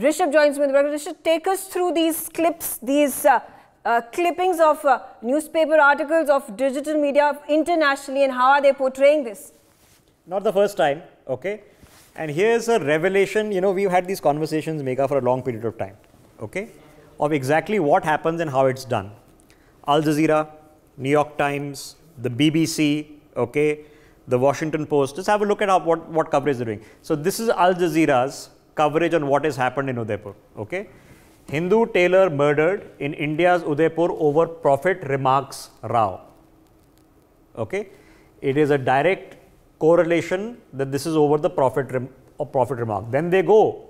Rishabh joins me in the background. Rishabh, take us through these clips, these clippings of newspaper articles of digital media internationally, and how are they portraying this? Not the first time, okay? And here's a revelation. You know, we've had these conversations, Megha, for a long period of time, okay? Of exactly what happens and how it's done. Al Jazeera, New York Times, the BBC, okay, the Washington Post. Just have a look at what coverage they're doing. So this is Al Jazeera's coverage on what has happened in Udaipur, okay? Hindu tailor murdered in India's Udaipur over prophet remarks row, okay? It is a direct correlation that this is over the prophet remark. Then they go,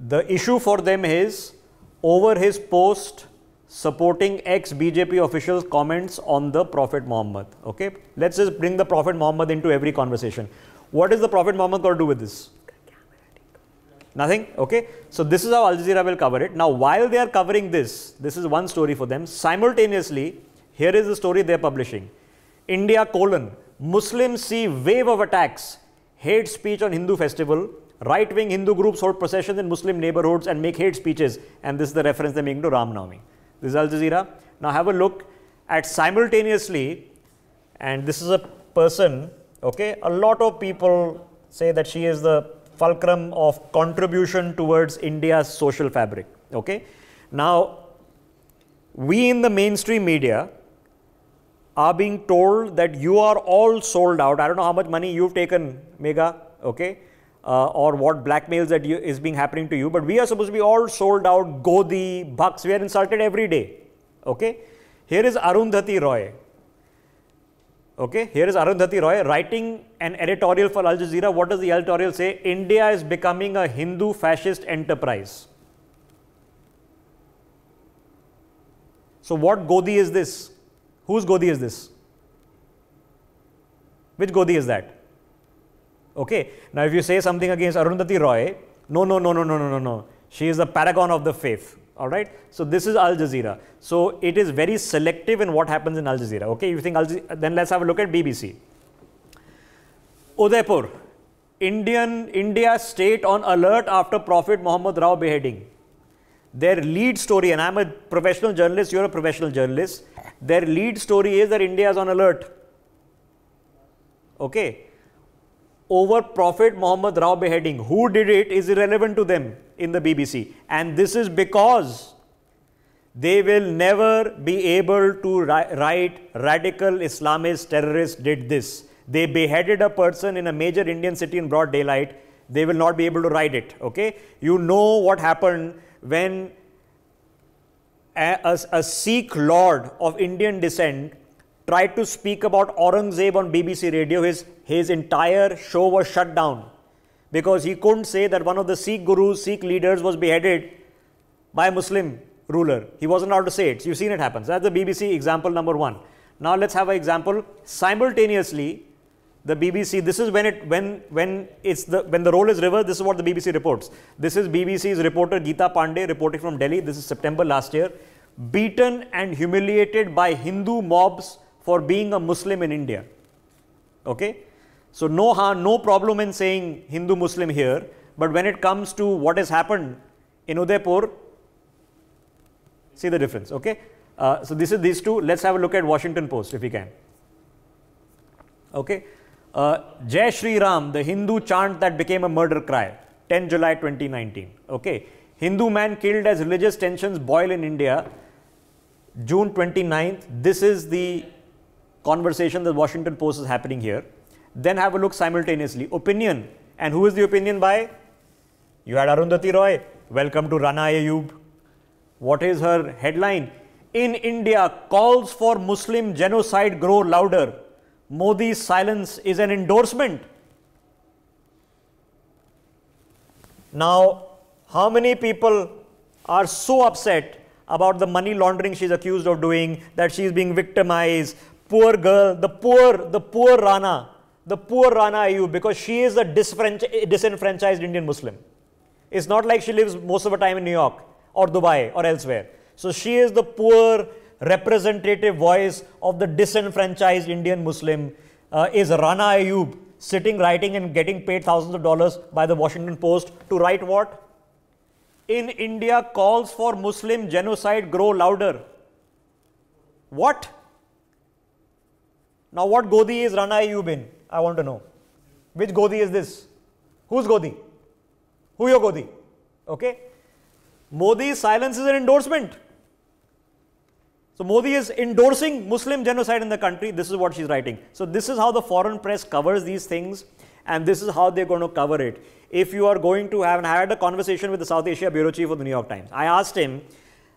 the issue for them is over his post supporting ex-BJP officials' comments on the Prophet Muhammad. Okay, let's just bring the Prophet Muhammad into every conversation. What is the Prophet Muhammad got to do with this? Nothing. Okay, so this is how Al Jazeera will cover it. Now, while they are covering this, this is one story for them. Simultaneously, here is the story they are publishing. India: Muslims see wave of attacks, hate speech on Hindu festival. Right-wing Hindu groups hold processions in Muslim neighborhoods and make hate speeches. And this is the reference they are making to Ram Navami. This is Al Jazeera. Now have a look at simultaneously, and this is a person, okay, a lot of people say that she is the fulcrum of contribution towards India's social fabric, okay. Now, we in the mainstream media are being told that you are all sold out. I don't know how much money you've taken, Megha, okay, or what blackmails that is being happening to you, but we are supposed to be all sold out, Godi, Bucks, we are insulted every day, okay. Here is Arundhati Roy, okay, here is Arundhati Roy writing an editorial for Al Jazeera. What does the editorial say? India is becoming a Hindu fascist enterprise. So what Godi is this? Whose Godi is this? Which Godi is that? Okay. Now, if you say something against Arundhati Roy, no. She is the paragon of the faith. All right. So this is Al Jazeera. So it is very selective in what happens in Al Jazeera. Okay. You think Al Jazeera, then let's have a look at BBC. Udaipur, India state on alert after Prophet Muhammad Rao beheading. Their lead story, and I'm a professional journalist, you're a professional journalist. Their lead story is that India is on alert. Okay. Over Prophet Muhammad Rao beheading. Who did it is irrelevant to them in the BBC. And this is because they will never be able to write radical Islamist terrorists did this. They beheaded a person in a major Indian city in broad daylight. They will not be able to write it. Okay. You know what happened when a Sikh lord of Indian descent tried to speak about Aurangzeb on BBC radio. His entire show was shut down because he couldn't say that one of the Sikh gurus, Sikh leaders was beheaded by a Muslim ruler. He wasn't allowed to say it. So you've seen it happen. So that's the BBC example number one. Now let's have an example. Simultaneously, the BBC, this is when the role is reversed, this is what the BBC reports. This is BBC's reporter Geeta Pandey reporting from Delhi. This is September last year. Beaten and humiliated by Hindu mobs for being a Muslim in India. Okay. So no problem in saying Hindu Muslim here, but when it comes to what has happened in Udaipur, see the difference. Okay. So this is these two. Let's have a look at Washington Post if we can. Okay. Jai Shri Ram, the Hindu chant that became a murder cry, 10 July 2019. Okay. Hindu man killed as religious tensions boil in India, June 29th. This is the conversation that Washington Post is happening here. Then have a look simultaneously. Opinion. And who is the opinion by? You had Arundhati Roy. Welcome to Rana Ayub. What is her headline? In India, calls for Muslim genocide grow louder. Modi's silence is an endorsement. Now, how many people are so upset about the money laundering she's accused of doing, that she's being victimized? Poor girl, the poor Rana Ayub, because she is a disenfranchised Indian Muslim. It's not like she lives most of the time in New York or Dubai or elsewhere. So she is the poor representative voice of the disenfranchised Indian Muslim. Is Rana Ayub sitting, writing and getting paid thousands of dollars by the Washington Post to write what? in India calls for Muslim genocide grow louder. What? Now what Godi is Rana you been? I want to know. Which Godi is this? Who's Godi? Who your Godi? Okay. Modi's silence is an endorsement. So Modi is endorsing Muslim genocide in the country. This is what she's writing. So this is how the foreign press covers these things, and this is how they're going to cover it. If you are going to have, and I had a conversation with the South Asia bureau chief of the New York Times. I asked him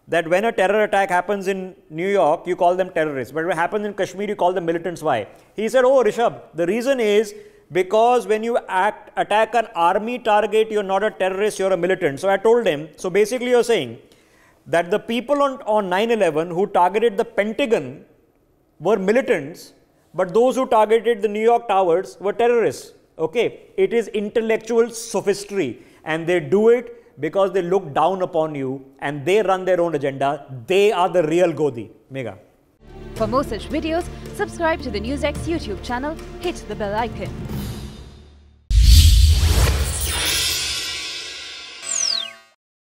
that when a terror attack happens in New York, you call them terrorists. But when it happens in Kashmir, you call them militants. Why? He said, oh, Rishabh, the reason is because when you attack an army target, you're not a terrorist, you're a militant. So I told him, so basically you're saying that the people on 9/11 who targeted the Pentagon were militants, but those who targeted the New York Towers were terrorists. Okay, it is intellectual sophistry, and they do it because they look down upon you and they run their own agenda. They are the real Godi. Mega. For more such videos, subscribe to the NewsX YouTube channel, hit the bell icon.